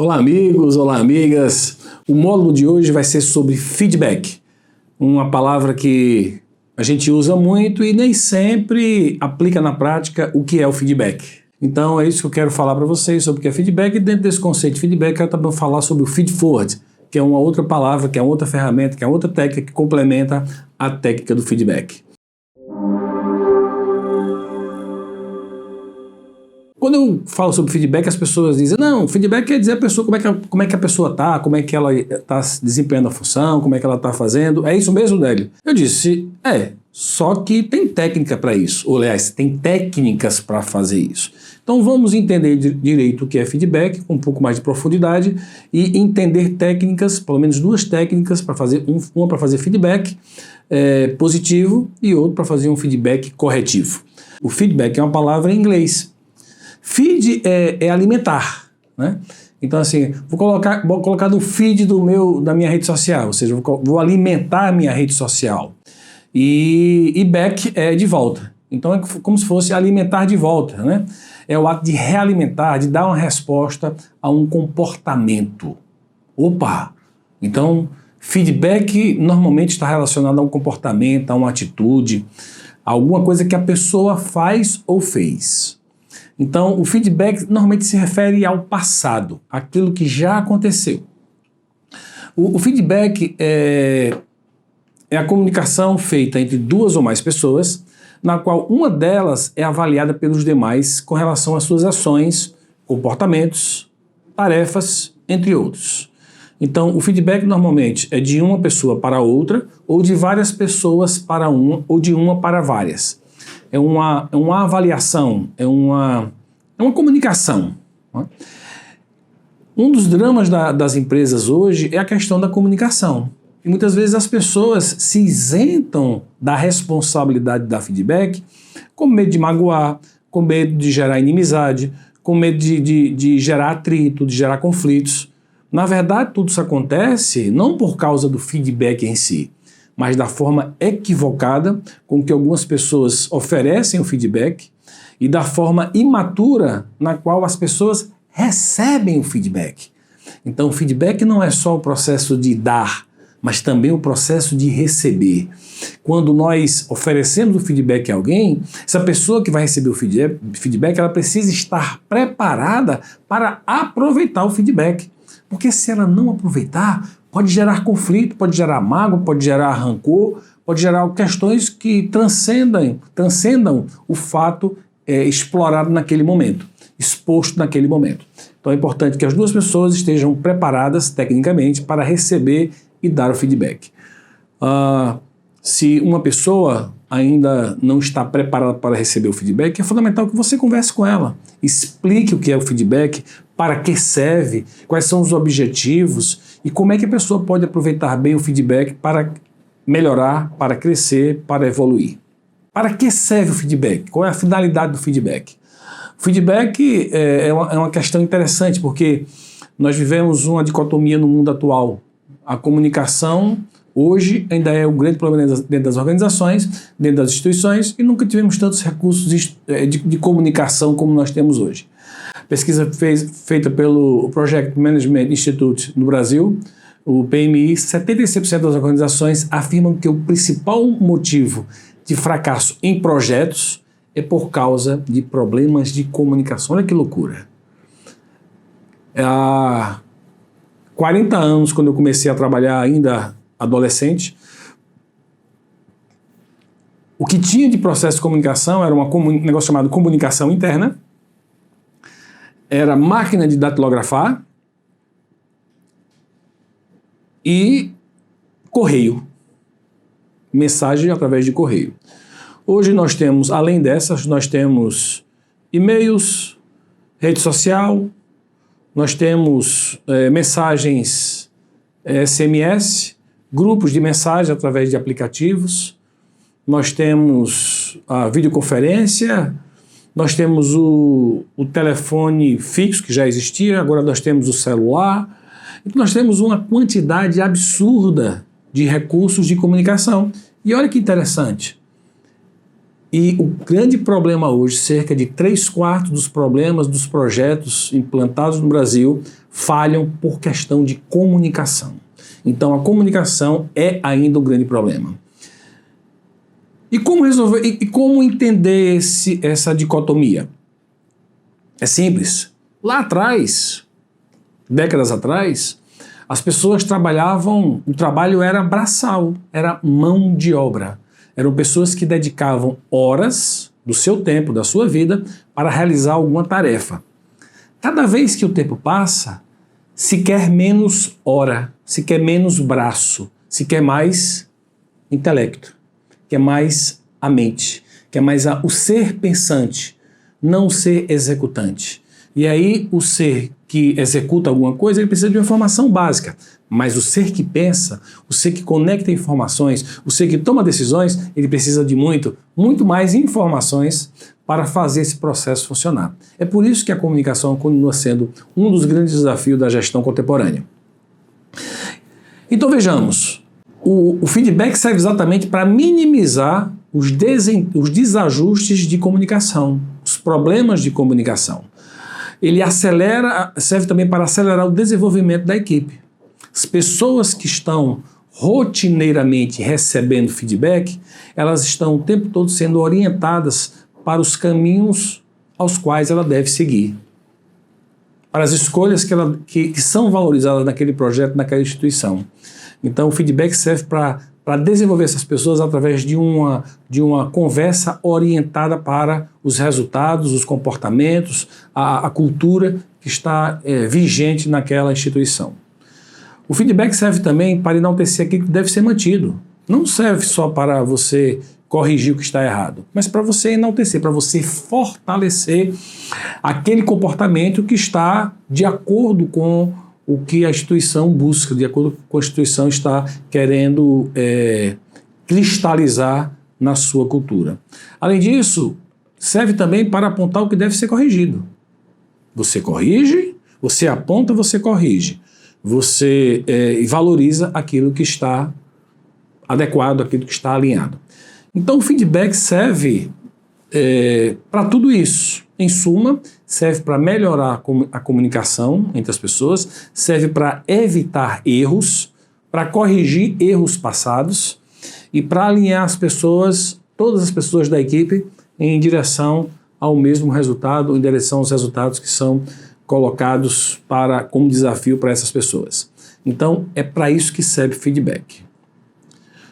Olá amigos, olá amigas. O módulo de hoje vai ser sobre feedback, uma palavra que a gente usa muito e nem sempre aplica na prática o que é o feedback. Então é isso que eu quero falar para vocês sobre o que é feedback e dentro desse conceito de feedback eu quero também falar sobre o feed forward, que é uma outra palavra, que é outra ferramenta, que é outra técnica que complementa a técnica do feedback. Quando eu falo sobre feedback, as pessoas dizem, não, feedback quer dizer a pessoa, como é que a pessoa está, como é que ela está desempenhando a função, como é que ela está fazendo. É isso mesmo, Délio? Eu disse, só que tem técnica para isso. Ou, aliás, tem técnicas para fazer isso. Então vamos entender direito o que é feedback, com um pouco mais de profundidade, e entender técnicas, pelo menos duas técnicas, para fazer uma para fazer feedback positivo e outra para fazer um feedback corretivo. O feedback é uma palavra em inglês. Feed é alimentar, né? Então assim, vou colocar no feed da minha rede social, ou seja, vou alimentar a minha rede social. E back é de volta. Então é como se fosse alimentar de volta, né? É o ato de realimentar, de dar uma resposta a um comportamento. Opa! Então, feedback normalmente está relacionado a um comportamento, a uma atitude, a alguma coisa que a pessoa faz ou fez. Então, o feedback normalmente se refere ao passado, aquilo que já aconteceu. O feedback é a comunicação feita entre duas ou mais pessoas, na qual uma delas é avaliada pelos demais com relação às suas ações, comportamentos, tarefas, entre outros. Então, o feedback normalmente é de uma pessoa para outra, ou de várias pessoas para uma, ou de uma para várias. É uma avaliação, é uma comunicação. Né? Um dos dramas das empresas hoje é a questão da comunicação. E muitas vezes as pessoas se isentam da responsabilidade da feedback com medo de magoar, com medo de gerar inimizade, com medo de gerar atrito, de gerar conflitos. Na verdade, tudo isso acontece não por causa do feedback em si, mas da forma equivocada com que algumas pessoas oferecem o feedback e da forma imatura na qual as pessoas recebem o feedback. Então, o feedback não é só o processo de dar, mas também o processo de receber. Quando nós oferecemos o feedback a alguém, essa pessoa que vai receber o feedback, ela precisa estar preparada para aproveitar o feedback. Porque se ela não aproveitar, pode gerar conflito, pode gerar mágoa, pode gerar rancor, pode gerar questões que transcendam o fato explorado naquele momento, exposto naquele momento. Então é importante que as duas pessoas estejam preparadas tecnicamente para receber e dar o feedback. Se uma pessoa ainda não está preparada para receber o feedback, é fundamental que você converse com ela, explique o que é o feedback, para que serve, quais são os objetivos e como é que a pessoa pode aproveitar bem o feedback para melhorar, para crescer, para evoluir. Para que serve o feedback? Qual é a finalidade do feedback? O feedback é uma questão interessante porque nós vivemos uma dicotomia no mundo atual. A comunicação hoje ainda é um grande problema dentro das organizações, dentro das instituições e nunca tivemos tantos recursos de comunicação como nós temos hoje. Pesquisa feita pelo Project Management Institute no Brasil, o PMI, 76% das organizações afirmam que o principal motivo de fracasso em projetos é por causa de problemas de comunicação. Olha que loucura. Há 40 anos, quando eu comecei a trabalhar ainda adolescente, o que tinha de processo de comunicação era um negócio chamado comunicação interna, era máquina de datilografar e correio. Mensagem através de correio. Hoje nós temos, além dessas, nós temos e-mails, rede social, nós temos mensagens SMS, grupos de mensagem através de aplicativos, nós temos a videoconferência, nós temos o telefone fixo, que já existia, agora nós temos o celular. Então nós temos uma quantidade absurda de recursos de comunicação. E olha que interessante, E o grande problema hoje, cerca de 3/4 dos problemas dos projetos implantados no Brasil falham por questão de comunicação. Então a comunicação é ainda um grande problema. E como resolver, e como entender essa dicotomia? É simples. Lá atrás, décadas atrás, as pessoas trabalhavam, o trabalho era braçal, era mão de obra. Eram pessoas que dedicavam horas do seu tempo, da sua vida, para realizar alguma tarefa. Cada vez que o tempo passa, se quer menos hora, se quer menos braço, se quer mais intelecto, quer mais a mente, quer mais o ser pensante, não o ser executante. E aí o ser que executa alguma coisa, ele precisa de uma informação básica. Mas o ser que pensa, o ser que conecta informações, o ser que toma decisões, ele precisa de muito mais informações para fazer esse processo funcionar. É por isso que a comunicação continua sendo um dos grandes desafios da gestão contemporânea. Então vejamos, o feedback serve exatamente para minimizar os desajustes de comunicação, os problemas de comunicação. Ele serve também para acelerar o desenvolvimento da equipe. As pessoas que estão rotineiramente recebendo feedback, elas estão o tempo todo sendo orientadas para os caminhos aos quais ela deve seguir, para as escolhas que são valorizadas naquele projeto, naquela instituição. Então o feedback serve para desenvolver essas pessoas através de uma conversa orientada para os resultados, os comportamentos, a cultura que está vigente naquela instituição. O feedback serve também para enaltecer aquilo que deve ser mantido. Não serve só para você corrigir o que está errado, mas para você enaltecer, para você fortalecer aquele comportamento que está de acordo com o que a instituição busca, de acordo com o que a instituição está querendo cristalizar na sua cultura. Além disso, serve também para apontar o que deve ser corrigido. Você corrige, você aponta, você corrige. Você valoriza aquilo que está adequado, aquilo que está alinhado. Então o feedback serve para tudo isso. Em suma, serve para melhorar a comunicação entre as pessoas, serve para evitar erros, para corrigir erros passados e para alinhar as pessoas, todas as pessoas da equipe, em direção ao mesmo resultado, em direção aos resultados que são colocados como desafio para essas pessoas. Então, é para isso que serve feedback.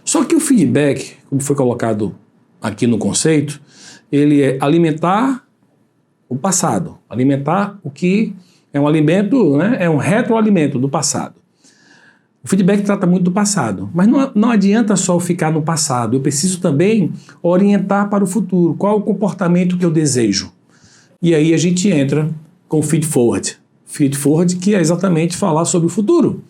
Só que o feedback, como foi colocado aqui no conceito, ele é alimentar o passado, alimentar o que é um alimento, né? É um retroalimento do passado. O feedback trata muito do passado, mas não adianta só ficar no passado, eu preciso também orientar para o futuro, qual é o comportamento que eu desejo. E aí a gente entra com feed forward. Feed forward, que é exatamente falar sobre o futuro.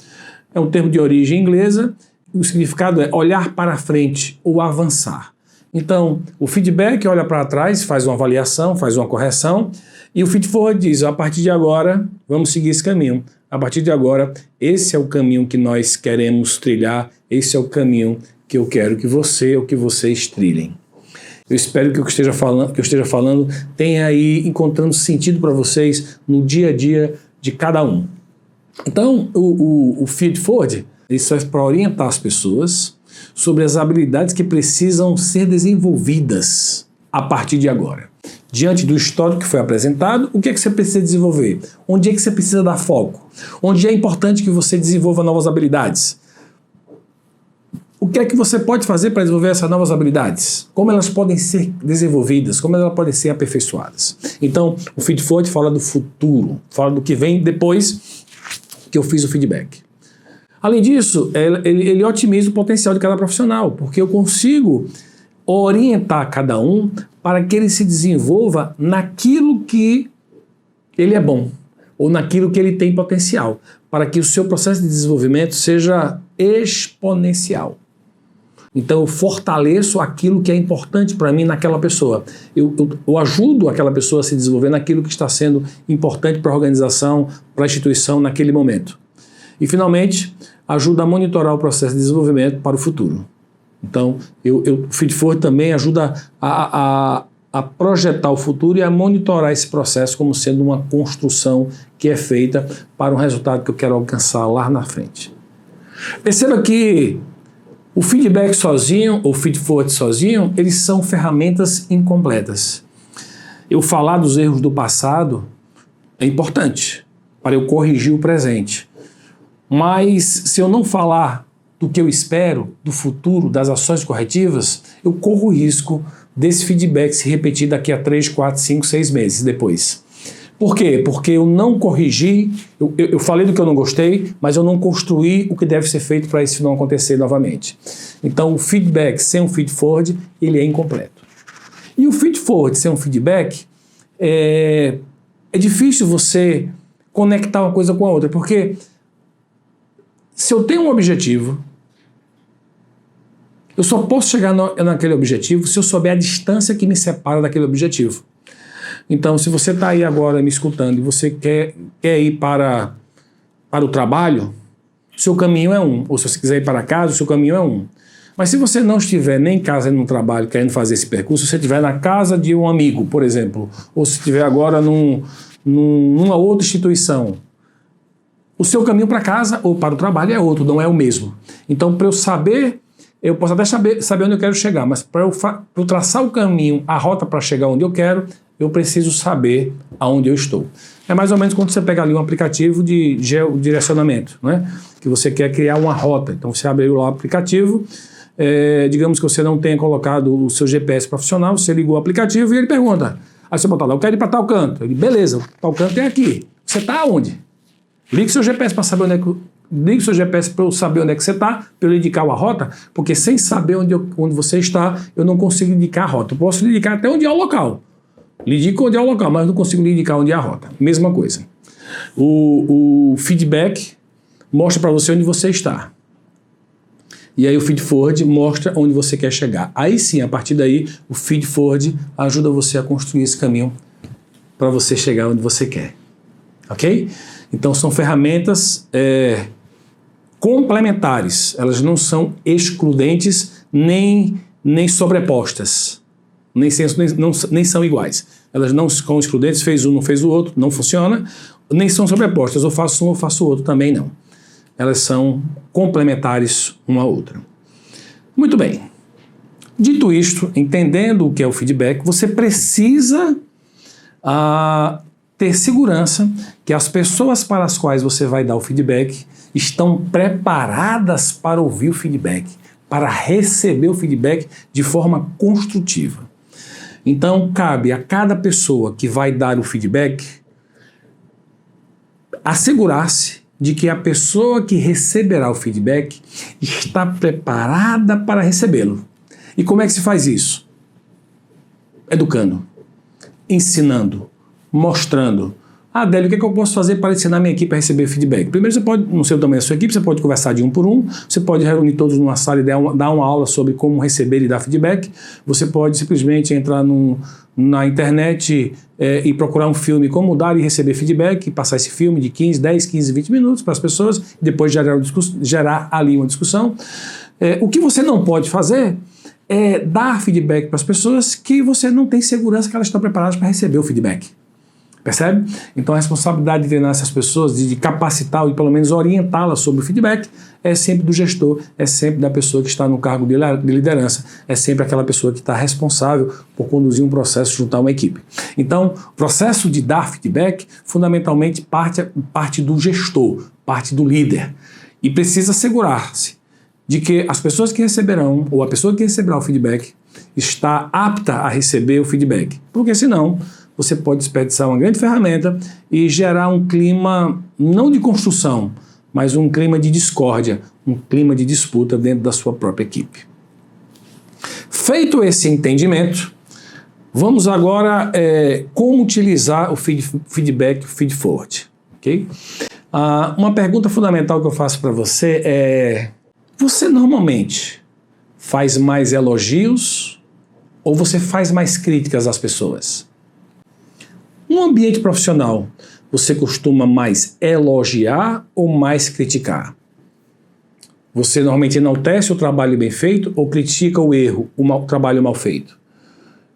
É um termo de origem inglesa, o significado é olhar para frente ou avançar. Então, o feedback olha para trás, faz uma avaliação, faz uma correção, e o feed forward diz, a partir de agora, vamos seguir esse caminho. A partir de agora, esse é o caminho que nós queremos trilhar, esse é o caminho que eu quero que você ou que vocês trilhem. Eu espero que o que eu esteja falando tenha aí encontrando sentido para vocês no dia a dia de cada um. Então, o feed forward ele serve para orientar as pessoas sobre as habilidades que precisam ser desenvolvidas a partir de agora. Diante do histórico que foi apresentado, o que é que você precisa desenvolver? Onde é que você precisa dar foco? Onde é importante que você desenvolva novas habilidades? O que é que você pode fazer para desenvolver essas novas habilidades? Como elas podem ser desenvolvidas? Como elas podem ser aperfeiçoadas? Então, o feed forward fala do futuro, fala do que vem depois que eu fiz o feedback. Além disso, ele otimiza o potencial de cada profissional, porque eu consigo orientar cada um para que ele se desenvolva naquilo que ele é bom, ou naquilo que ele tem potencial, para que o seu processo de desenvolvimento seja exponencial. Então eu fortaleço aquilo que é importante para mim naquela pessoa. Eu ajudo aquela pessoa a se desenvolver naquilo que está sendo importante para a organização, para a instituição naquele momento. E finalmente, ajuda a monitorar o processo de desenvolvimento para o futuro. Então, o feed forward também ajuda a projetar o futuro e a monitorar esse processo como sendo uma construção que é feita para um resultado que eu quero alcançar lá na frente. Perceba que o feedback sozinho, ou feed forward sozinho, eles são ferramentas incompletas. Eu falar dos erros do passado é importante para eu corrigir o presente. Mas se eu não falar do que eu espero, do futuro, das ações corretivas, eu corro o risco desse feedback se repetir daqui a 3, 4, 5, 6 meses depois. Por quê? Porque eu não corrigi, eu falei do que eu não gostei, mas eu não construí o que deve ser feito para isso não acontecer novamente. Então o feedback sem um feed forward, ele é incompleto. E o feed forward sem um feedback, é difícil você conectar uma coisa com a outra, porque se eu tenho um objetivo, eu só posso chegar naquele objetivo se eu souber a distância que me separa daquele objetivo. Então, se você está aí agora me escutando e você quer ir para o trabalho, seu caminho é um. Ou se você quiser ir para casa, o seu caminho é um. Mas se você não estiver nem em casa nem no trabalho querendo fazer esse percurso, se você estiver na casa de um amigo, por exemplo, ou se estiver agora numa outra instituição, o seu caminho para casa ou para o trabalho é outro, não é o mesmo. Então, para eu saber, eu posso até saber onde eu quero chegar, mas para eu traçar o caminho, a rota para chegar onde eu quero, eu preciso saber aonde eu estou. É mais ou menos quando você pega ali um aplicativo de geodirecionamento, né? Que você quer criar uma rota. Então você abre lá o aplicativo, digamos que você não tenha colocado o seu GPS profissional, você ligou o aplicativo e ele pergunta, aí você bota lá, eu quero ir para tal canto. Ele, beleza, tal canto é aqui. Você está aonde? Ligue seu GPS para saber onde é que... Ligue seu GPS para eu saber onde é que você está, para eu lhe indicar a rota, porque sem saber onde você está, eu não consigo indicar a rota. Eu posso lhe indicar até onde é o local. Lhe indico onde é o local, mas não consigo lhe indicar onde é a rota. Mesma coisa. O feedback mostra para você onde você está. E aí o feed forward mostra onde você quer chegar. Aí sim, a partir daí, o feed forward ajuda você a construir esse caminho para você chegar onde você quer. Ok? Então são ferramentas complementares. Elas não são excludentes nem sobrepostas. Nem são iguais. Elas não são excludentes, fez um, não fez o outro, não funciona, nem são sobrepostas, ou faço um ou faço o outro, também não. Elas são complementares uma à outra. Muito bem. Dito isto, entendendo o que é o feedback, você precisa ter segurança que as pessoas para as quais você vai dar o feedback estão preparadas para ouvir o feedback, para receber o feedback de forma construtiva. Então, cabe a cada pessoa que vai dar o feedback assegurar-se de que a pessoa que receberá o feedback está preparada para recebê-lo. E como é que se faz isso? Educando, ensinando, mostrando. Adélio, o que é que eu posso fazer para ensinar minha equipe a receber feedback? Primeiro, você pode, não sei o tamanho da sua equipe, você pode conversar de um por um, você pode reunir todos numa sala e dar uma aula sobre como receber e dar feedback, você pode simplesmente entrar na internet e procurar um filme como dar e receber feedback, e passar esse filme de 10, 15, 20 minutos para as pessoas, e depois gerar ali uma discussão. O que você não pode fazer é dar feedback para as pessoas que você não tem segurança que elas estão preparadas para receber o feedback. Percebe? Então a responsabilidade de treinar essas pessoas, de capacitar e pelo menos orientá-las sobre o feedback, é sempre do gestor, é sempre da pessoa que está no cargo de liderança, é sempre aquela pessoa que está responsável por conduzir um processo junto a uma equipe. Então, o processo de dar feedback, fundamentalmente, parte do gestor, parte do líder. E precisa assegurar-se de que as pessoas que receberão, ou a pessoa que receberá o feedback, está apta a receber o feedback. Porque senão você pode desperdiçar uma grande ferramenta e gerar um clima, não de construção, mas um clima de discórdia, um clima de disputa dentro da sua própria equipe. Feito esse entendimento, vamos agora como utilizar o feedback, o feed forward. Okay? Uma pergunta fundamental que eu faço para você é: você normalmente faz mais elogios ou você faz mais críticas às pessoas? No ambiente profissional, você costuma mais elogiar ou mais criticar? Você normalmente enaltece o trabalho bem feito ou critica o erro, o trabalho mal feito?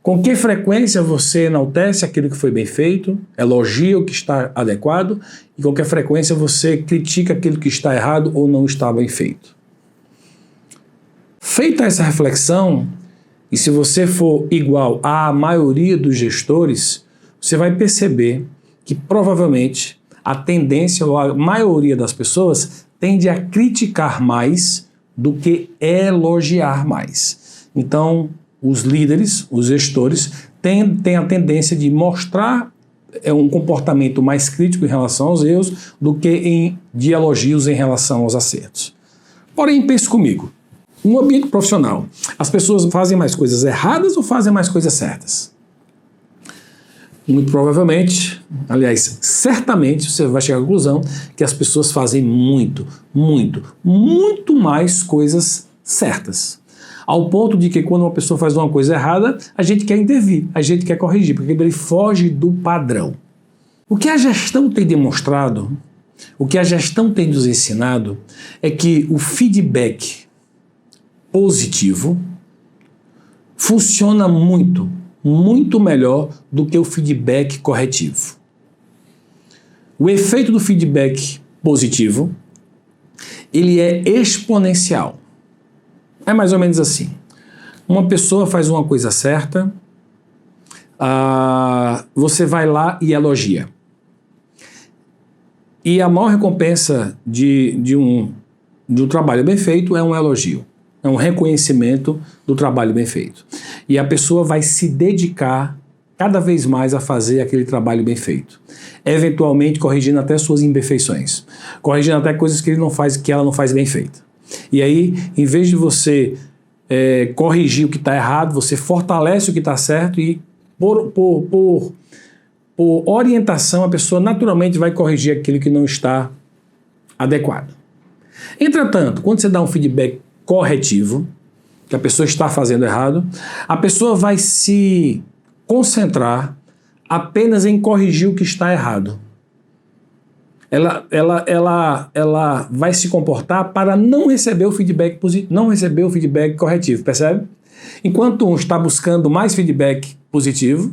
Com que frequência você enaltece aquilo que foi bem feito, elogia o que está adequado, e com que frequência você critica aquilo que está errado ou não está bem feito? Feita essa reflexão, e se você for igual à maioria dos gestores, você vai perceber que provavelmente a tendência, ou a maioria das pessoas, tende a criticar mais do que elogiar mais. Então, os líderes, os gestores, têm a tendência de mostrar um comportamento mais crítico em relação aos erros do que de elogios em relação aos acertos. Porém, pense comigo, no ambiente profissional, as pessoas fazem mais coisas erradas ou fazem mais coisas certas? Muito provavelmente, aliás, certamente você vai chegar à conclusão que as pessoas fazem muito mais coisas certas. Ao ponto de que quando uma pessoa faz uma coisa errada, a gente quer intervir, a gente quer corrigir, porque ele foge do padrão. O que a gestão tem demonstrado, o que a gestão tem nos ensinado, é que o feedback positivo funciona muito melhor do que o feedback corretivo. O efeito do feedback positivo, ele é exponencial. É mais ou menos assim. Uma pessoa faz uma coisa certa, você vai lá e elogia. E a maior recompensa de um trabalho bem feito é um elogio. É um reconhecimento do trabalho bem feito. E a pessoa vai se dedicar cada vez mais a fazer aquele trabalho bem feito. Eventualmente corrigindo até suas imperfeições. Corrigindo até coisas que ela não faz bem feita. E aí, em vez de você corrigir o que está errado, você fortalece o que está certo e por orientação a pessoa naturalmente vai corrigir aquilo que não está adequado. Entretanto, quando você dá um feedback corretivo, que a pessoa está fazendo errado, a pessoa vai se concentrar apenas em corrigir o que está errado. Ela vai se comportar para não receber o feedback positivo, não receber o feedback corretivo, percebe? Enquanto um está buscando mais feedback positivo,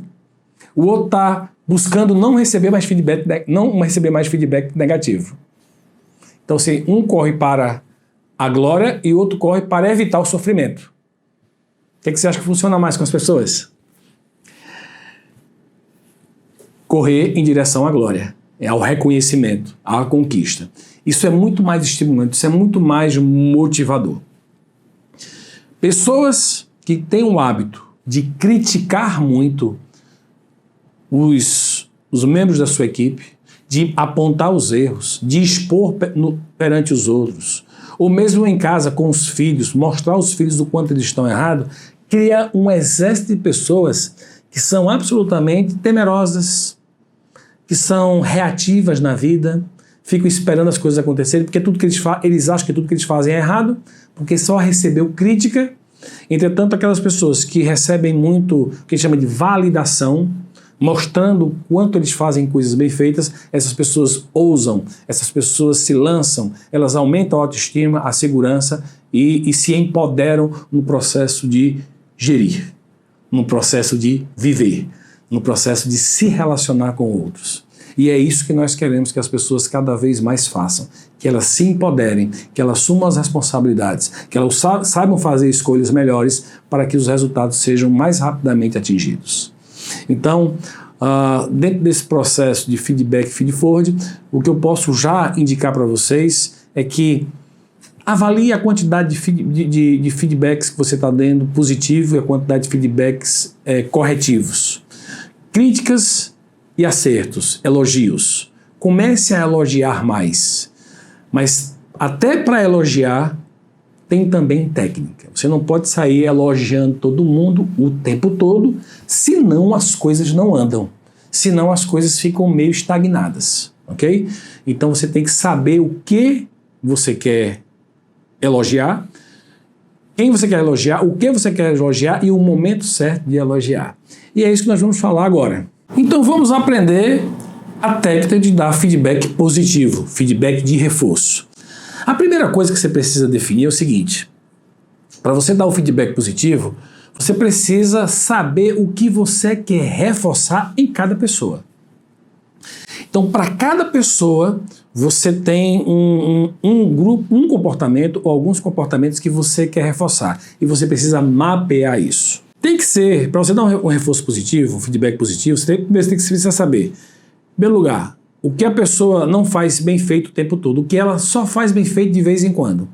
o outro está buscando não receber mais feedback negativo. Então, assim, um corre para a glória e o outro corre para evitar o sofrimento. O que você acha que funciona mais com as pessoas? Correr em direção à glória, ao reconhecimento, à conquista. Isso é muito mais estimulante, isso é muito mais motivador. Pessoas que têm o hábito de criticar muito os membros da sua equipe, de apontar os erros, de expor perante os outros, ou mesmo em casa com os filhos, mostrar aos filhos o quanto eles estão errados, cria um exército de pessoas que são absolutamente temerosas, que são reativas na vida, ficam esperando as coisas acontecerem, porque eles acham que tudo que eles fazem é errado, porque só recebeu crítica. Entretanto, aquelas pessoas que recebem muito, o que a gente chama de validação, mostrando o quanto eles fazem coisas bem feitas, essas pessoas ousam, essas pessoas se lançam, elas aumentam a autoestima, a segurança e se empoderam no processo de gerir, no processo de viver, no processo de se relacionar com outros. E é isso que nós queremos que as pessoas cada vez mais façam, que elas se empoderem, que elas assumam as responsabilidades, que elas saibam fazer escolhas melhores para que os resultados sejam mais rapidamente atingidos. Então, dentro desse processo de feedback feed-forward, o que eu posso já indicar para vocês é que avalie a quantidade de feedbacks que você está dando positivo e a quantidade de feedbacks corretivos. Críticas e acertos, elogios. Comece a elogiar mais, mas até para elogiar tem também técnica. Você não pode sair elogiando todo mundo o tempo todo, senão as coisas não andam, senão as coisas ficam meio estagnadas, ok? Então você tem que saber o que você quer elogiar, quem você quer elogiar, o que você quer elogiar e o momento certo de elogiar. E é isso que nós vamos falar agora. Então vamos aprender a técnica de dar feedback positivo, feedback de reforço. A primeira coisa que você precisa definir é o seguinte: para você dar o feedback positivo, você precisa saber o que você quer reforçar em cada pessoa. Então, para cada pessoa, você tem um grupo, um comportamento ou alguns comportamentos que você quer reforçar. E você precisa mapear isso. Tem que ser, para você dar um reforço positivo, um feedback positivo, você precisa saber, em primeiro lugar, o que a pessoa não faz bem feito o tempo todo, o que ela só faz bem feito de vez em quando.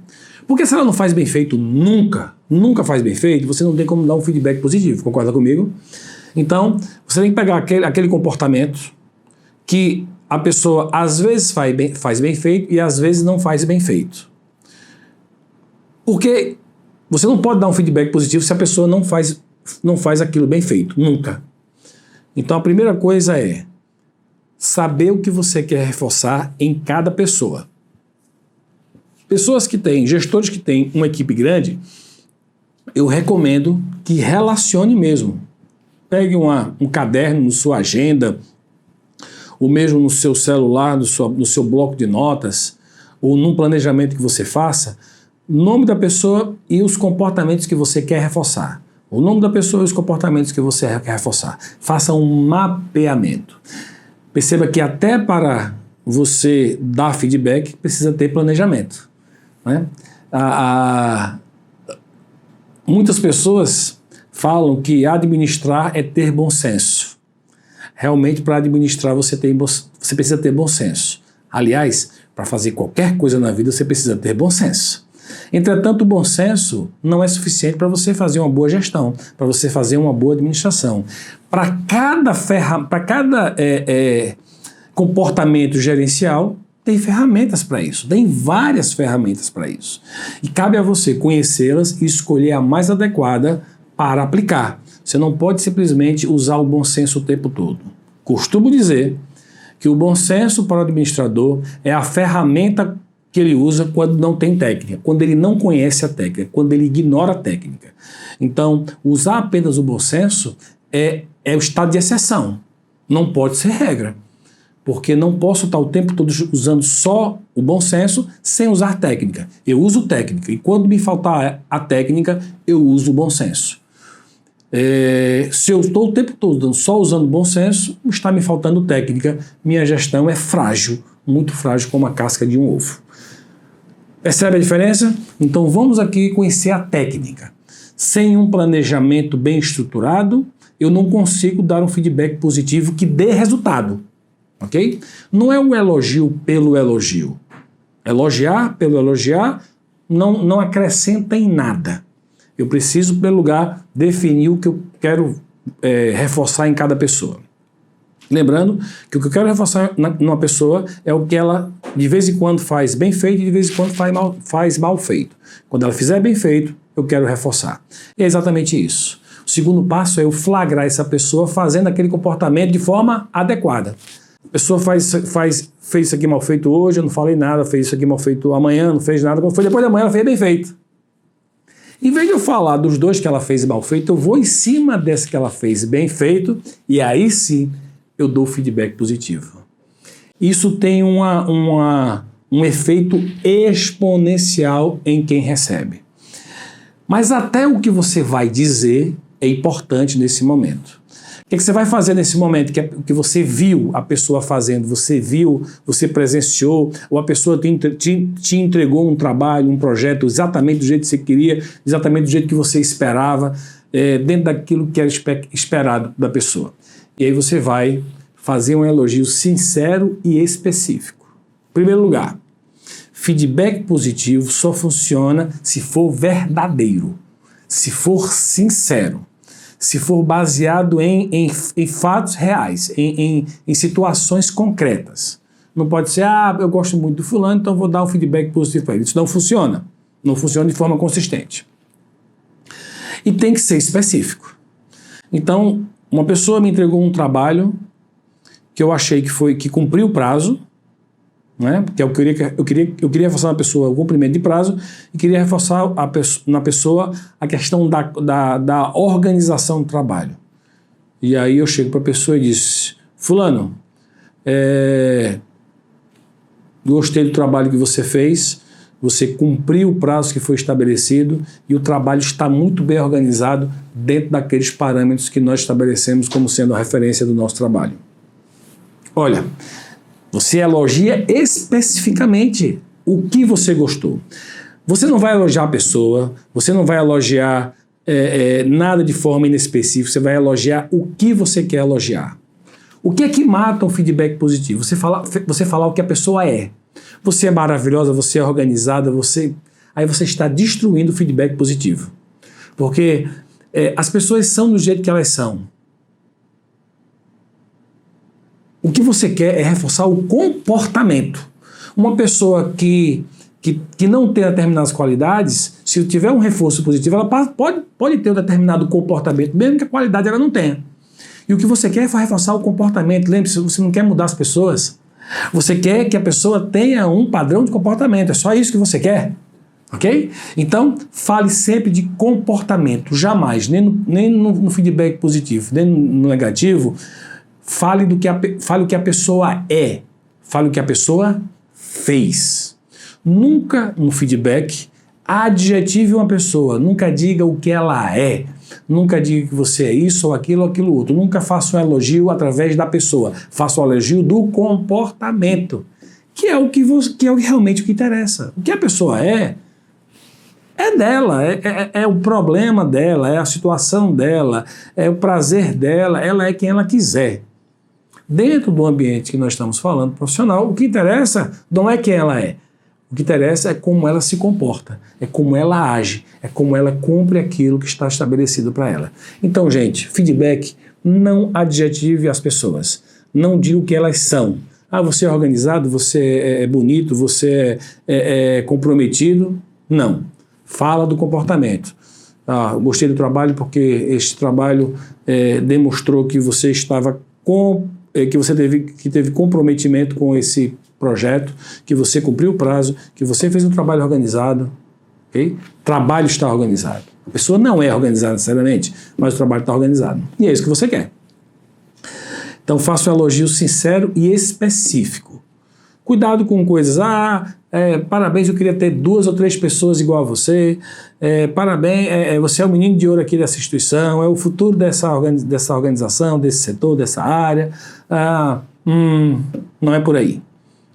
Porque se ela não faz bem feito nunca faz bem feito, você não tem como dar um feedback positivo, concorda comigo? Então, você tem que pegar aquele comportamento que a pessoa às vezes faz bem feito e às vezes não faz bem feito. Porque você não pode dar um feedback positivo se a pessoa não faz aquilo bem feito, nunca. Então a primeira coisa é saber o que você quer reforçar em cada pessoa. Gestores que têm uma equipe grande, eu recomendo que relacione mesmo. Pegue um caderno na sua agenda, ou mesmo no seu celular, no seu bloco de notas, ou num planejamento que você faça, o nome da pessoa e os comportamentos que você quer reforçar. O nome da pessoa e os comportamentos que você quer reforçar. Faça um mapeamento. Perceba que até para você dar feedback, precisa ter planejamento, né? Muitas pessoas falam que administrar é ter bom senso. Realmente, para administrar, você precisa ter bom senso. Aliás, para fazer qualquer coisa na vida, você precisa ter bom senso. Entretanto, o bom senso não é suficiente para você fazer uma boa gestão, para você fazer uma boa administração. Para cada comportamento gerencial, tem ferramentas para isso, tem várias ferramentas para isso. E cabe a você conhecê-las e escolher a mais adequada para aplicar. Você não pode simplesmente usar o bom senso o tempo todo. Costumo dizer que o bom senso para o administrador é a ferramenta que ele usa quando não tem técnica, quando ele não conhece a técnica, quando ele ignora a técnica. Então, usar apenas o bom senso é o estado de exceção, não pode ser regra. Porque não posso estar o tempo todo usando só o bom senso sem usar técnica. Eu uso técnica e quando me faltar a técnica, eu uso o bom senso. Se eu estou o tempo todo só usando o bom senso, está me faltando técnica. Minha gestão é frágil, muito frágil como a casca de um ovo. Percebe a diferença? Então vamos aqui conhecer a técnica. Sem um planejamento bem estruturado, eu não consigo dar um feedback positivo que dê resultado. Ok? Não é um elogio pelo elogio. Elogiar pelo elogiar não acrescenta em nada. Eu preciso, em primeiro lugar, definir o que eu quero reforçar em cada pessoa. Lembrando que o que eu quero reforçar numa pessoa é o que ela de vez em quando faz bem feito e de vez em quando faz mal feito. Quando ela fizer bem feito, eu quero reforçar. E é exatamente isso. O segundo passo é eu flagrar essa pessoa fazendo aquele comportamento de forma adequada. A pessoa fez isso aqui mal feito hoje, eu não falei nada, fez isso aqui mal feito amanhã, não fez nada, quando foi depois da manhã ela fez bem feito. Em vez de eu falar dos dois que ela fez mal feito, eu vou em cima desse que ela fez bem feito e aí sim eu dou feedback positivo. Isso tem um efeito exponencial em quem recebe. Mas até o que você vai dizer é importante nesse momento. O que você vai fazer nesse momento que você viu a pessoa fazendo, você presenciou, ou a pessoa te entregou um trabalho, um projeto exatamente do jeito que você queria, exatamente do jeito que você esperava, dentro daquilo que era esperado da pessoa. E aí você vai fazer um elogio sincero e específico. Em primeiro lugar, feedback positivo só funciona se for verdadeiro, se for sincero. Se for baseado em fatos reais, em situações concretas. Não pode ser, eu gosto muito do fulano, então vou dar um feedback positivo para ele. Isso não funciona. Não funciona de forma consistente. E tem que ser específico. Então, uma pessoa me entregou um trabalho que eu achei que cumpriu o prazo, né? Porque eu queria reforçar na pessoa o cumprimento de prazo e queria reforçar na pessoa a questão da organização do trabalho. E aí eu chego para a pessoa e disse: fulano, gostei do trabalho que você fez, você cumpriu o prazo que foi estabelecido e o trabalho está muito bem organizado dentro daqueles parâmetros que nós estabelecemos como sendo a referência do nosso trabalho. Olha, você elogia especificamente o que você gostou. Você não vai elogiar a pessoa, você não vai elogiar nada de forma inespecífica, você vai elogiar o que você quer elogiar. O que é que mata um feedback positivo? Você falar o que a pessoa é. Você é maravilhosa, você é organizada, aí você está destruindo o feedback positivo. Porque as pessoas são do jeito que elas são. O que você quer é reforçar o comportamento. Uma pessoa que não tem determinadas qualidades, se tiver um reforço positivo, ela pode ter um determinado comportamento, mesmo que a qualidade ela não tenha. E o que você quer é reforçar o comportamento. Lembre-se, você não quer mudar as pessoas. Você quer que a pessoa tenha um padrão de comportamento. É só isso que você quer. Ok? Então, fale sempre de comportamento. Jamais, nem no feedback positivo, nem no negativo, fale o que a pessoa é. Fale o que a pessoa fez. Nunca no feedback adjetive uma pessoa. Nunca diga o que ela é. Nunca diga que você é isso ou aquilo outro. Nunca faça um elogio através da pessoa. Faça um elogio do comportamento, que é realmente o que interessa. O que a pessoa é dela, é o problema dela, é a situação dela, é o prazer dela, ela é quem ela quiser. Dentro do ambiente que nós estamos falando, profissional, o que interessa não é quem ela é. O que interessa é como ela se comporta, é como ela age, é como ela cumpre aquilo que está estabelecido para ela. Então, gente, feedback, não adjetive as pessoas. Não diga o que elas são. Ah, você é organizado, você é bonito, você é comprometido. Não. Fala do comportamento. Ah, eu gostei do trabalho porque este trabalho demonstrou que você estava que você teve comprometimento com esse projeto, que você cumpriu o prazo, que você fez um trabalho organizado. Okay? Trabalho está organizado. A pessoa não é organizada necessariamente, mas o trabalho está organizado. E é isso que você quer. Então faça um elogio sincero e específico. Cuidado com coisas, parabéns, eu queria ter 2 ou 3 pessoas igual a você, parabéns, você é o menino de ouro aqui dessa instituição, é o futuro dessa organização, desse setor, dessa área, não é por aí.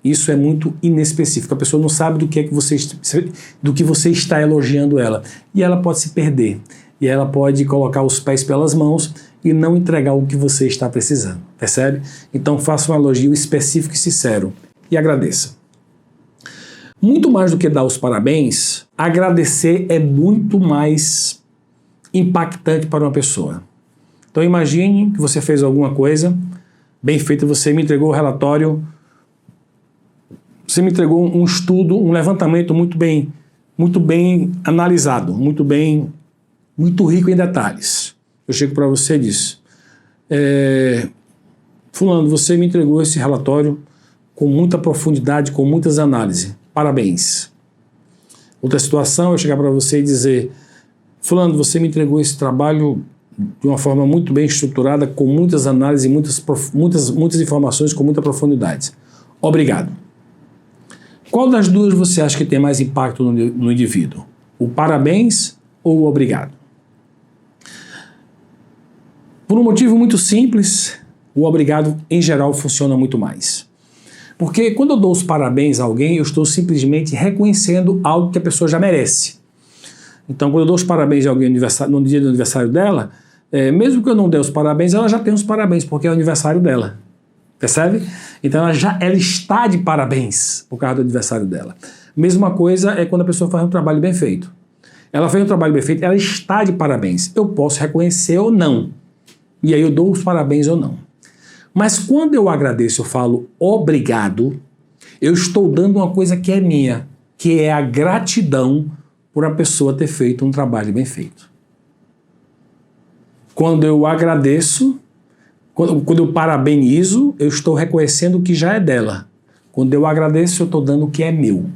Isso é muito inespecífico, a pessoa não sabe do que você está elogiando ela, e ela pode se perder, e ela pode colocar os pés pelas mãos e não entregar o que você está precisando, percebe? Então faça um elogio específico e sincero. E agradeça. Muito mais do que dar os parabéns, agradecer é muito mais impactante para uma pessoa. Então imagine que você fez alguma coisa bem feita, você me entregou o relatório, você me entregou um estudo, um levantamento muito bem analisado, muito rico em detalhes. Eu chego para você e disse, fulano, você me entregou esse relatório com muita profundidade, com muitas análises. Parabéns. Outra situação, eu chegar para você e dizer, fulano, você me entregou esse trabalho de uma forma muito bem estruturada, com muitas análises, muitas informações, com muita profundidade. Obrigado. Qual das duas você acha que tem mais impacto no indivíduo? O parabéns ou o obrigado? Por um motivo muito simples, o obrigado, em geral, funciona muito mais. Porque quando eu dou os parabéns a alguém, eu estou simplesmente reconhecendo algo que a pessoa já merece. Então, quando eu dou os parabéns a alguém no dia do aniversário dela, mesmo que eu não dê os parabéns, ela já tem os parabéns, porque é o aniversário dela. Percebe? Então, ela está de parabéns por causa do aniversário dela. Mesma coisa é quando a pessoa faz um trabalho bem feito. Ela fez um trabalho bem feito, ela está de parabéns. Eu posso reconhecer ou não. E aí eu dou os parabéns ou não. Mas quando eu agradeço, eu falo obrigado, eu estou dando uma coisa que é minha, que é a gratidão por a pessoa ter feito um trabalho bem feito. Quando eu agradeço, quando eu parabenizo, eu estou reconhecendo o que já é dela. Quando eu agradeço, eu estou dando o que é meu.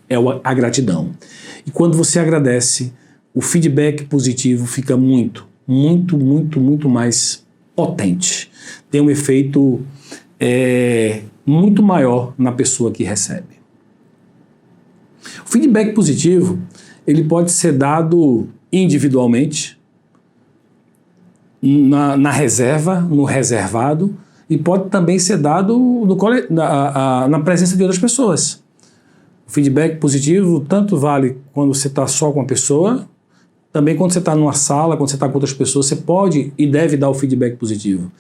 É a gratidão. E quando você agradece, o feedback positivo fica muito mais potente. Tem um efeito muito maior na pessoa que recebe. O feedback positivo, ele pode ser dado individualmente, na reserva, no reservado, e pode também ser dado na presença de outras pessoas. O feedback positivo tanto vale quando você está só com uma pessoa, também quando você está numa sala, quando você está com outras pessoas, você pode e deve dar o feedback positivo.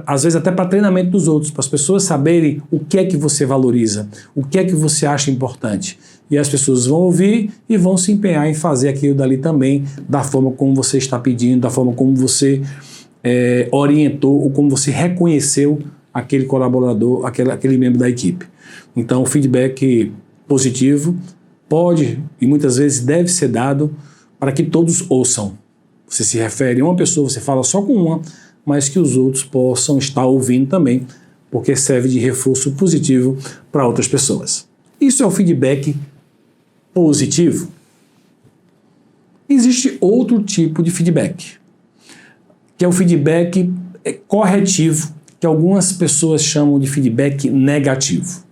Às vezes até para treinamento dos outros, para as pessoas saberem o que é que você valoriza, o que é que você acha importante. E as pessoas vão ouvir e vão se empenhar em fazer aquilo dali também, da forma como você está pedindo, da forma como você orientou ou como você reconheceu aquele colaborador, aquele membro da equipe. Então o feedback positivo pode e muitas vezes deve ser dado para que todos ouçam. Você se refere a uma pessoa, você fala só com uma, mas que os outros possam estar ouvindo também, porque serve de reforço positivo para outras pessoas. Isso é o feedback positivo. Existe outro tipo de feedback, que é o feedback corretivo, que algumas pessoas chamam de feedback negativo.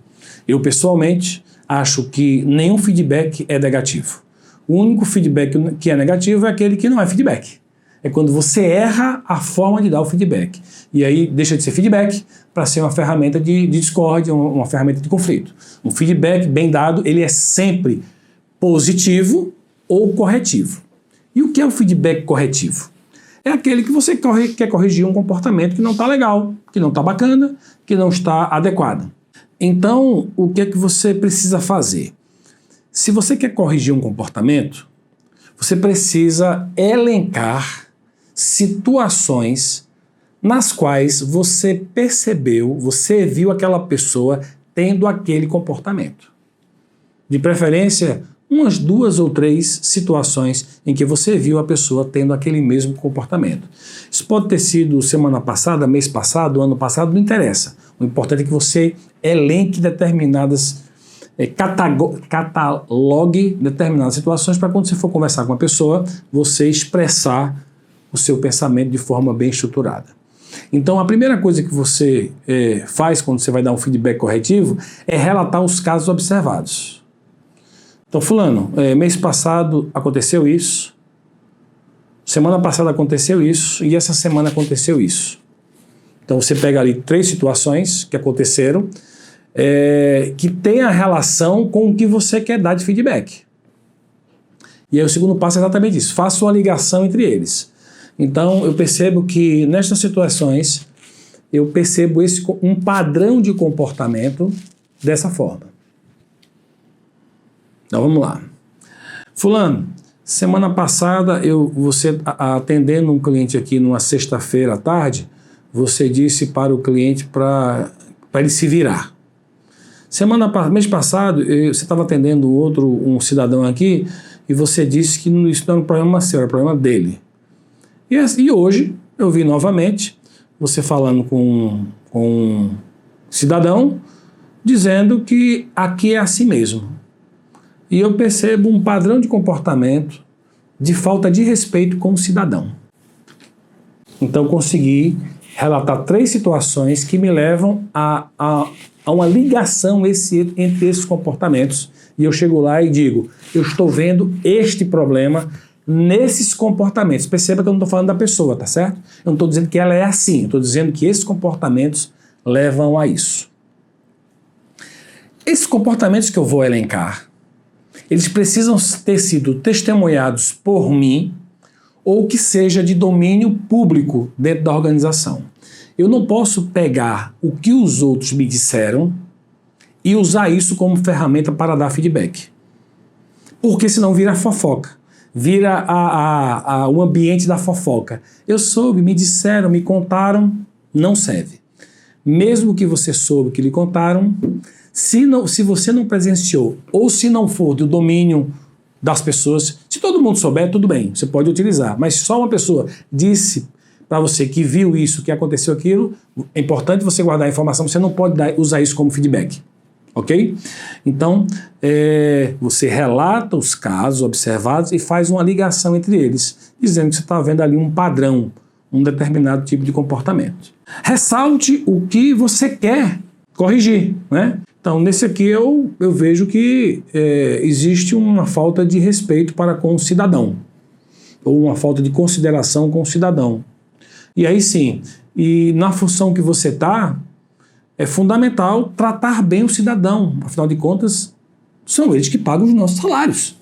Eu, pessoalmente, acho que nenhum feedback é negativo. O único feedback que é negativo é aquele que não é feedback. É quando você erra a forma de dar o feedback. E aí deixa de ser feedback para ser uma ferramenta de discórdia, uma ferramenta de conflito. Um feedback bem dado, ele é sempre positivo ou corretivo. E o que é o feedback corretivo? É aquele que você quer corrigir um comportamento que não está legal, que não está bacana, que não está adequado. Então, o que é que você precisa fazer? Se você quer corrigir um comportamento, você precisa elencar situações nas quais você percebeu, você viu aquela pessoa tendo aquele comportamento. De preferência, umas 2 ou 3 situações em que você viu a pessoa tendo aquele mesmo comportamento. Isso pode ter sido semana passada, mês passado, ano passado, não interessa. O importante é que você elenque determinadas, catalogue determinadas situações para quando você for conversar com a pessoa, você expressar o seu pensamento de forma bem estruturada. Então, a primeira coisa que você faz quando você vai dar um feedback corretivo é relatar os casos observados. Então, fulano, mês passado aconteceu isso, semana passada aconteceu isso e essa semana aconteceu isso. Então, você pega ali 3 situações que aconteceram que tem a relação com o que você quer dar de feedback. E aí o segundo passo é exatamente isso, faça uma ligação entre eles. Então, eu percebo que nestas situações, eu percebo um padrão de comportamento dessa forma. Então, vamos lá. Fulano, semana passada, você atendendo um cliente aqui numa sexta-feira à tarde, você disse para o cliente para ele se virar. Mês passado, você estava atendendo um cidadão aqui e você disse que isso não era um problema seu, era um problema dele. E hoje, eu vi novamente você falando com um cidadão dizendo que aqui é assim mesmo. E eu percebo um padrão de comportamento de falta de respeito com o cidadão. Então, consegui relatar 3 situações que me levam a uma ligação entre esses comportamentos. E eu chego lá e digo, eu estou vendo este problema nesses comportamentos. Perceba que eu não estou falando da pessoa, tá certo? Eu não estou dizendo que ela é assim, eu estou dizendo que esses comportamentos levam a isso. Esses comportamentos que eu vou elencar, eles precisam ter sido testemunhados por mim ou que seja de domínio público dentro da organização. Eu não posso pegar o que os outros me disseram e usar isso como ferramenta para dar feedback. Porque senão vira fofoca, vira o ambiente da fofoca. Eu soube, me disseram, me contaram, não serve. Mesmo que você soube que lhe contaram, se você não presenciou ou se não for do domínio das pessoas, se todo mundo souber, tudo bem, você pode utilizar, mas só uma pessoa disse para você que viu isso, que aconteceu aquilo, é importante você guardar a informação, você não pode usar isso como feedback, ok? Então, você relata os casos observados e faz uma ligação entre eles, dizendo que você está vendo ali um padrão, um determinado tipo de comportamento. Ressalte o que você quer corrigir, né? Então, nesse aqui eu vejo que existe uma falta de respeito para com o cidadão, ou uma falta de consideração com o cidadão. E aí sim, e na função que você está, é fundamental tratar bem o cidadão. Afinal de contas, são eles que pagam os nossos salários.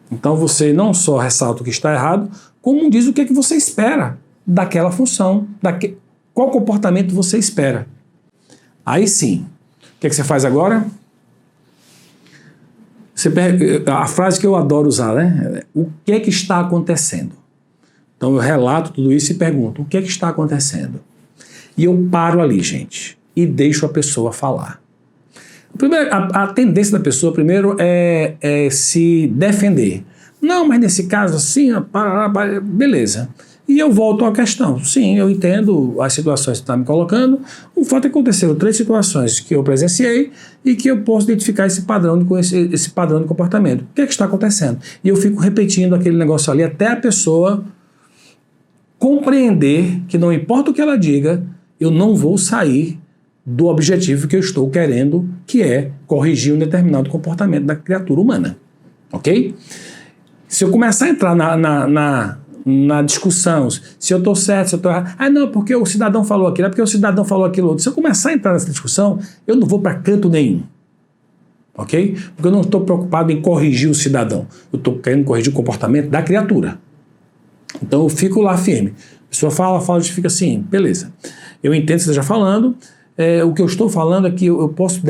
Então você não só ressalta o que está errado, como diz o que é que você espera daquela função, qual comportamento você espera. Aí sim, o que é que você faz agora? A frase que eu adoro usar, né? O que é que está acontecendo? Então eu relato tudo isso e pergunto, o que é que está acontecendo? E eu paro ali, gente, e deixo a pessoa falar. Primeiro, a tendência da pessoa, primeiro, é se defender. Não, mas nesse caso assim, beleza. E eu volto à questão. Sim, eu entendo as situações que você está me colocando. O fato é que aconteceram 3 situações que eu presenciei e que eu posso identificar esse padrão de comportamento. O que é que está acontecendo? E eu fico repetindo aquele negócio ali até a pessoa compreender que não importa o que ela diga, eu não vou sair do objetivo que eu estou querendo, que é corrigir um determinado comportamento da criatura humana. Ok? Se eu começar a entrar na discussão, se eu estou certo, se eu estou errado, não, porque o cidadão falou aquilo, é porque o cidadão falou aquilo outro. Se eu começar a entrar nessa discussão, eu não vou para canto nenhum. Ok? Porque eu não estou preocupado em corrigir o cidadão. Eu estou querendo corrigir o comportamento da criatura. Então eu fico lá firme. A pessoa fala, a gente fica assim, beleza. Eu entendo o que você está falando. O que eu estou falando é que eu posso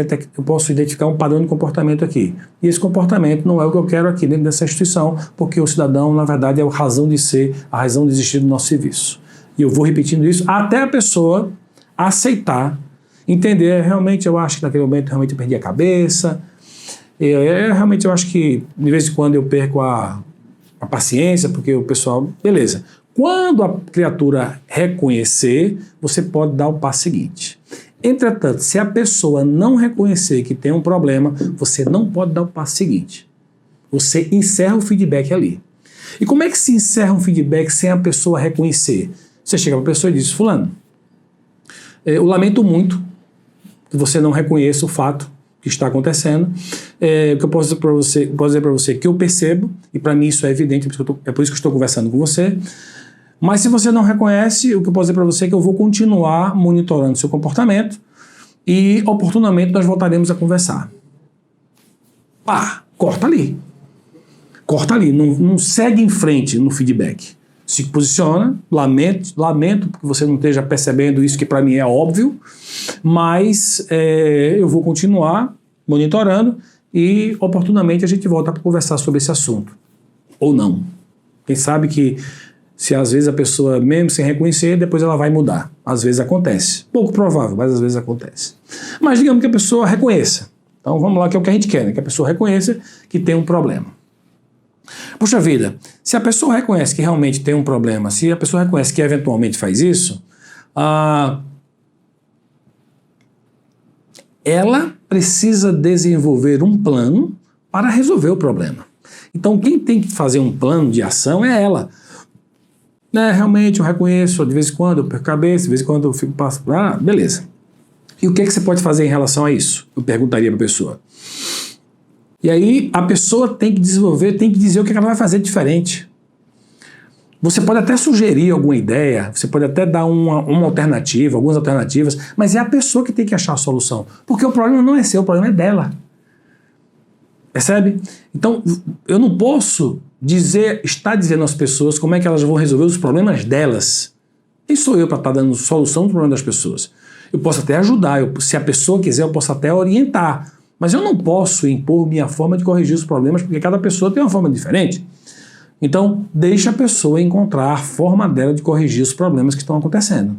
identificar um padrão de comportamento aqui. E esse comportamento não é o que eu quero aqui dentro dessa instituição, porque o cidadão, na verdade, é a razão de ser, a razão de existir do nosso serviço. E eu vou repetindo isso até a pessoa aceitar, entender, realmente eu acho que naquele momento realmente eu perdi a cabeça, realmente eu acho que de vez em quando eu perco a paciência, porque o pessoal, beleza. Quando a criatura reconhecer, você pode dar o passo seguinte. Entretanto, se a pessoa não reconhecer que tem um problema, você não pode dar o passo seguinte. Você encerra o feedback ali. E como é que se encerra um feedback sem a pessoa reconhecer? Você chega para a pessoa e diz, fulano, eu lamento muito que você não reconheça o fato que está acontecendo. O que eu posso dizer para você que eu percebo, e para mim isso é evidente, é por isso que eu estou conversando com você. Mas se você não reconhece, o que eu posso dizer para você é que eu vou continuar monitorando seu comportamento e oportunamente nós voltaremos a conversar. Corta ali. Corta ali, não segue em frente no feedback. Se posiciona, lamento porque você não esteja percebendo isso que para mim é óbvio, mas eu vou continuar monitorando e oportunamente a gente volta para conversar sobre esse assunto. Ou não. Quem sabe que se às vezes a pessoa, mesmo sem reconhecer, depois ela vai mudar. Às vezes acontece. Pouco provável, mas às vezes acontece. Mas digamos que a pessoa reconheça. Então vamos lá, que é o que a gente quer, né? Que a pessoa reconheça que tem um problema. Puxa vida, se a pessoa reconhece que realmente tem um problema, se a pessoa reconhece que eventualmente faz isso, ela precisa desenvolver um plano para resolver o problema. Então quem tem que fazer um plano de ação é ela. Realmente eu reconheço, de vez em quando eu perco a cabeça, de vez em quando eu fico beleza. E o que é que você pode fazer em relação a isso? Eu perguntaria para a pessoa. E aí a pessoa tem que desenvolver, tem que dizer o que ela vai fazer diferente. Você pode até sugerir alguma ideia, você pode até dar uma alternativa, algumas alternativas, mas é a pessoa que tem que achar a solução. Porque o problema não é seu, o problema é dela. Percebe? Então, eu não posso estar dizendo às pessoas como é que elas vão resolver os problemas delas. Quem sou eu para estar dando solução do problema das pessoas? Eu posso até ajudar, se a pessoa quiser, eu posso até orientar. Mas eu não posso impor minha forma de corrigir os problemas, porque cada pessoa tem uma forma diferente. Então, deixa a pessoa encontrar a forma dela de corrigir os problemas que estão acontecendo.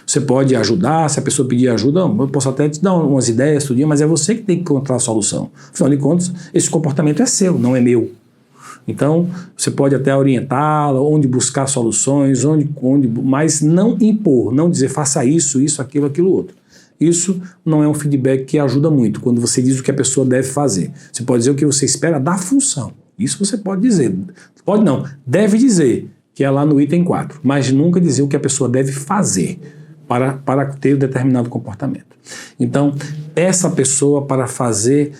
Você pode ajudar, se a pessoa pedir ajuda, eu posso até te dar umas ideias, tudinho, mas é você que tem que encontrar a solução. Afinal de contas, esse comportamento é seu, não é meu. Então, você pode até orientá-la, onde buscar soluções, mas não impor, não dizer faça isso, aquilo, outro. Isso não é um feedback que ajuda muito, quando você diz o que a pessoa deve fazer. Você pode dizer o que você espera da função. Isso você pode dizer. Pode não, deve dizer, que é lá no item 4, mas nunca dizer o que a pessoa deve fazer para ter um determinado comportamento. Então, essa pessoa, para fazer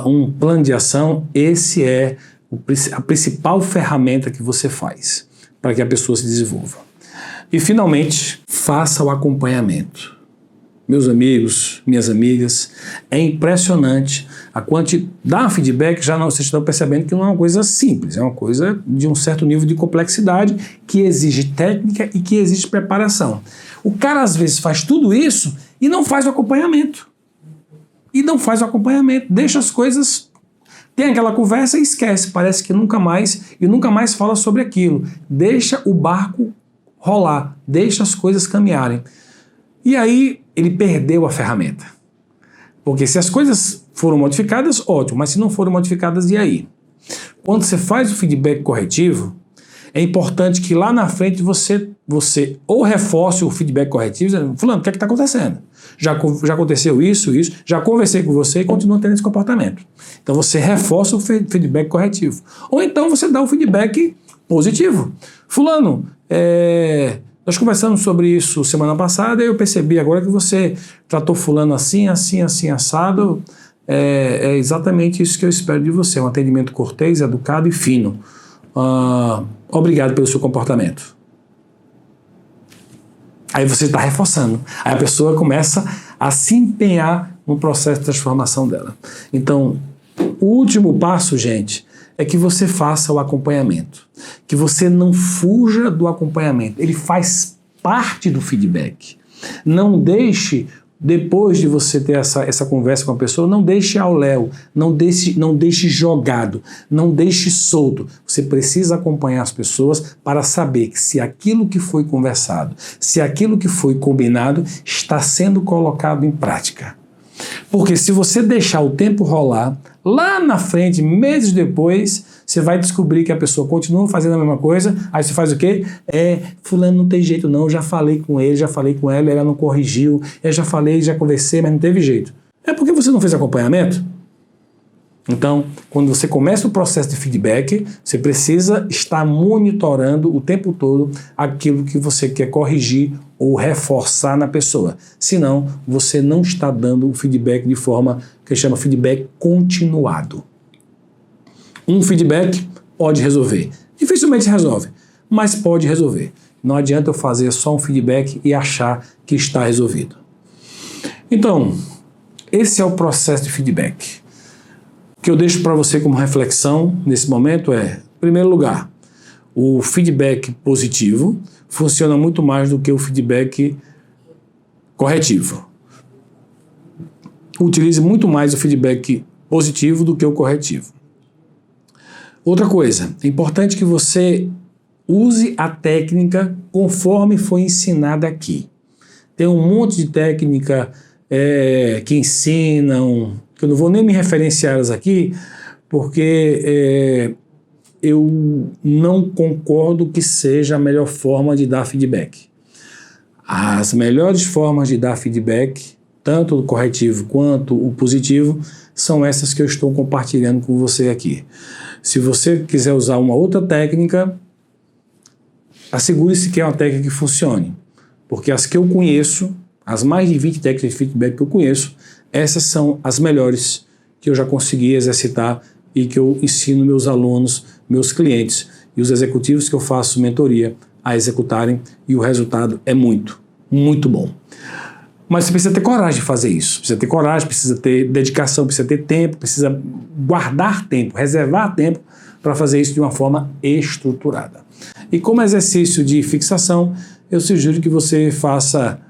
um plano de ação, esse é a principal ferramenta que você faz para que a pessoa se desenvolva. E, finalmente, faça o acompanhamento. Meus amigos, minhas amigas, é impressionante a quantidade. Dar um feedback, vocês estão percebendo que não é uma coisa simples, é uma coisa de um certo nível de complexidade que exige técnica e que exige preparação. O cara, às vezes, faz tudo isso e não faz o acompanhamento. Deixa as coisas... Tem aquela conversa e esquece, parece que nunca mais fala sobre aquilo. Deixa o barco rolar, deixa as coisas caminharem. E aí ele perdeu a ferramenta. Porque se as coisas foram modificadas, ótimo, mas se não foram modificadas, e aí? Quando você faz o feedback corretivo, é importante que lá na frente você ou reforce o feedback corretivo, dizendo, fulano, o que é que está acontecendo? Já aconteceu isso, já conversei com você e continua tendo esse comportamento. Então você reforça o feedback corretivo. Ou então você dá o feedback positivo. Fulano, nós conversamos sobre isso semana passada e eu percebi agora que você tratou fulano assim, assado. É exatamente isso que eu espero de você, um atendimento cortês, educado e fino. Obrigado pelo seu comportamento. Aí você está reforçando. Aí a pessoa começa a se empenhar no processo de transformação dela. Então, o último passo, gente, é que você faça o acompanhamento. Que você não fuja do acompanhamento. Ele faz parte do feedback. Não deixe, depois de você ter essa conversa com a pessoa, não deixe ao léu, não deixe jogado, não deixe solto. Você precisa acompanhar as pessoas para saber que se aquilo que foi conversado, se aquilo que foi combinado está sendo colocado em prática. Porque se você deixar o tempo rolar, lá na frente, meses depois, você vai descobrir que a pessoa continua fazendo a mesma coisa, aí você faz o quê? Fulano não tem jeito não, já falei com ele, já falei com ela não corrigiu, eu já falei, já conversei, mas não teve jeito. É porque você não fez acompanhamento? Então, quando você começa o processo de feedback, você precisa estar monitorando o tempo todo aquilo que você quer corrigir ou reforçar na pessoa. Senão, você não está dando o feedback de forma que chama feedback continuado. Um feedback pode resolver. Dificilmente resolve, mas pode resolver. Não adianta eu fazer só um feedback e achar que está resolvido. Então, esse é o processo de feedback. O que eu deixo para você como reflexão nesse momento é, em primeiro lugar, o feedback positivo funciona muito mais do que o feedback corretivo. Utilize muito mais o feedback positivo do que o corretivo. Outra coisa, é importante que você use a técnica conforme foi ensinada aqui. Tem um monte de técnica que ensinam, que eu não vou nem me referenciar elas aqui, porque eu não concordo que seja a melhor forma de dar feedback. As melhores formas de dar feedback, tanto o corretivo quanto o positivo, são essas que eu estou compartilhando com você aqui. Se você quiser usar uma outra técnica, assegure-se que é uma técnica que funcione. Porque as que eu conheço, as mais de 20 técnicas de feedback que eu conheço, essas são as melhores que eu já consegui exercitar e que eu ensino meus alunos, meus clientes e os executivos que eu faço mentoria a executarem, e o resultado é muito, muito bom. Mas você precisa ter coragem de fazer isso, precisa ter coragem, precisa ter dedicação, precisa ter tempo, precisa guardar tempo, reservar tempo para fazer isso de uma forma estruturada. E como exercício de fixação, eu sugiro que você faça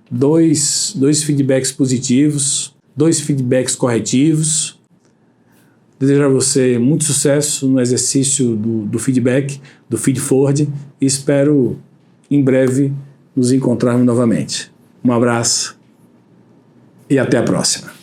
dois feedbacks positivos, 2 feedbacks corretivos. Desejo a você muito sucesso no exercício do feedback, do feed forward, e espero em breve nos encontrarmos novamente. Um abraço e até a próxima.